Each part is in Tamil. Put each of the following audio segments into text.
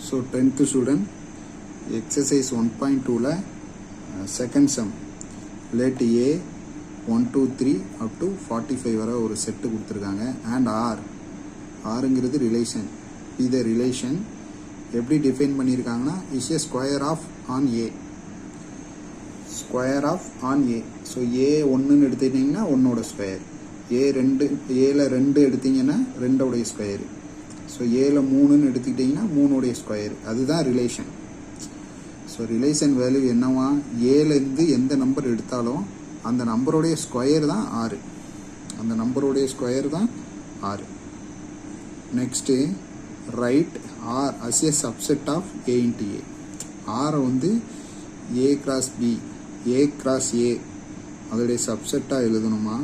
ஸோ 10th ஸ்டூடெண்ட் எக்ஸசைஸ் 1.2ல second sum let a 1 2 3 up to 45 வரை ஒரு செட்டு கொடுத்துருக்காங்க அண்ட் ஆருங்கிறது ரிலேஷன். இது ரிலேஷன் எப்படி டிஃபைன் பண்ணியிருக்காங்கன்னா is a square of on a, square of on a. So a ஒன்றுன்னு எடுத்துக்கிட்டிங்கன்னா ஒன்னோட ஸ்கொயர், ஏல 2 எடுத்தீங்கன்னா 2உடைய ஸ்கொயரு, ஸோ ஏல 3ன்னு எடுத்துக்கிட்டிங்கன்னா 3உடைய ஸ்கொயர். அதுதான் ரிலேஷன். ஸோ ரிலேஷன் வேல்யூ என்னவா, ஏலேருந்து எந்த நம்பர் எடுத்தாலும் அந்த நம்பருடைய ஸ்கொயர் தான் 6, அந்த நம்பருடைய ஸ்கொயர் தான் 6. Next write R as a subset of A into A. ஆரை வந்து A cross B, A cross A அதோடைய சப்செட்டாக எழுதணுமா.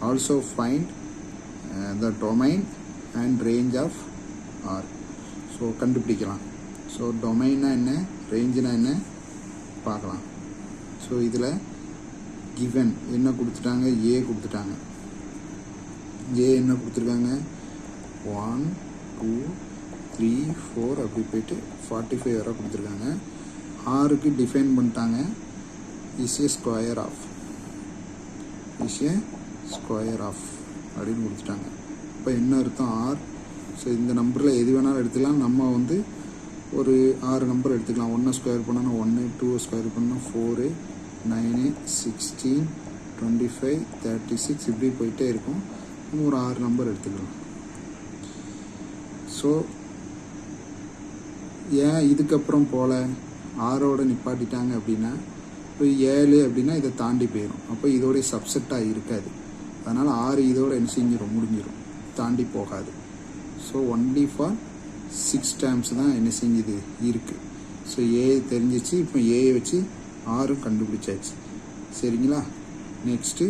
Also find the domain and range of R. So கண்டுபிடிக்கலாம். ஸோ டொமைன்னா என்ன, ரேஞ்சுனா என்ன பார்க்கலாம். ஸோ இதில் கிவன் என்ன கொடுத்துட்டாங்க, ஏ கொடுத்துட்டாங்க. ஏ என்ன கொடுத்துருக்காங்க, 1 2 3 4 அப்படி போயிட்டு 45 வரை கொடுத்துருக்காங்க. ஆருக்கு டிஃபைன் பண்ணிட்டாங்க is a square of, is a square of அப்படின்னு கொடுத்துட்டாங்க. இப்போ என்ன அர்த்தம், ஆர். ஸோ இந்த நம்பரில் எது வேணாலும் எடுத்துக்கலாம். நம்ம வந்து ஒரு 6 நம்பர் எடுத்துக்கலாம். 1 ஸ்கொயர் பண்ணோன்னா 1, 2 ஸ்கொயர் பண்ணால் 4, 9, 16, 25, 36 இப்படி போயிட்டே இருக்கும். ஒரு 6 நம்பர் எடுத்துக்கலாம். ஸோ ஏன் இதுக்கப்புறம் போல் ஆரோட நிப்பாட்டிட்டாங்க அப்படின்னா, இப்போ 7 அப்படின்னா இதை தாண்டி போயிடும். அப்போ இதோடைய சப்செட்டாக இருக்காது. அதனால் 6 இதோட என்ன செஞ்சிடும், முடிஞ்சிடும், தாண்டி போகாது. ஸோ ஒன்லி ஃபார் 6 டைம்ஸ் தான் என்ன செஞ்சுது இருக்குது. ஸோ ஏ தெரிஞ்சிச்சு. இப்போ ஏயை வச்சு ஆரும் கண்டுபிடிச்சாச்சு. சரிங்களா. நெக்ஸ்ட்டு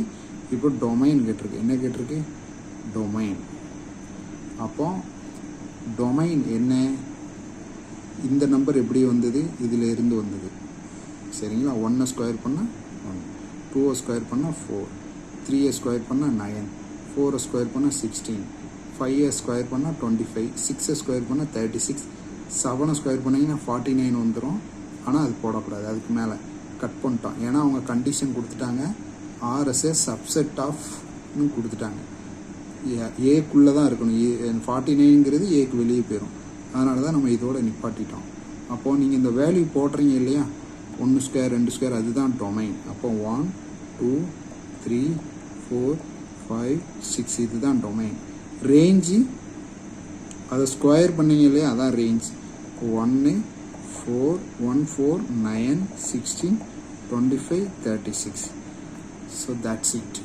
இப்போ டொமைன் கேட்டிருக்கு. என்ன கேட்டிருக்கு, டொமைன். அப்போ டொமைன் என்ன, இந்த நம்பர் எப்படி வந்தது, இதில் இருந்து வந்தது. சரிங்களா. 1 ஸ்கொயர் பண்ணால் 1, 2 ஸ்கொயர் பண்ணால் 4, 3 ஸ்கொயர் பண்ணால் 9, 4 ஸ்கொயர் பண்ணால் 16, 5 ஸ்கொயர் பண்ணால் 25, 6 ஸ்கொயர் பண்ணால் 36, 7 ஸ்கொயர் பண்ணிங்கன்னா 49 வந்துடும். ஆனால் அது போடக்கூடாது, அதுக்கு மேலே கட் பண்ணிட்டோம். ஏன்னா அவங்க கண்டிஷன் கொடுத்துட்டாங்க, ஆர்எஸ்ஏ சப்செட் ஆஃப்னு கொடுத்துட்டாங்க. ஏக்குள்ளே தான் இருக்கணும். 49ங்கிறது ஏக்கு வெளியே போயிடும். அதனால தான் நம்ம இதோட நிப்பாட்டிட்டோம். அப்போது நீங்கள் இந்த வேல்யூ போடுறீங்க இல்லையா, 1 ஸ்கொயர் 2 ஸ்கொயர், அதுதான் டொமைன். அப்போ 1 2 3 4 5 6 இதுதான் டொமைன். ரேஞ்சு அதை ஸ்கொயர் பண்ணீங்க இல்லையா, அதான் ரேஞ்ச். 1 4 1 4 9 16 25 36. So that's it.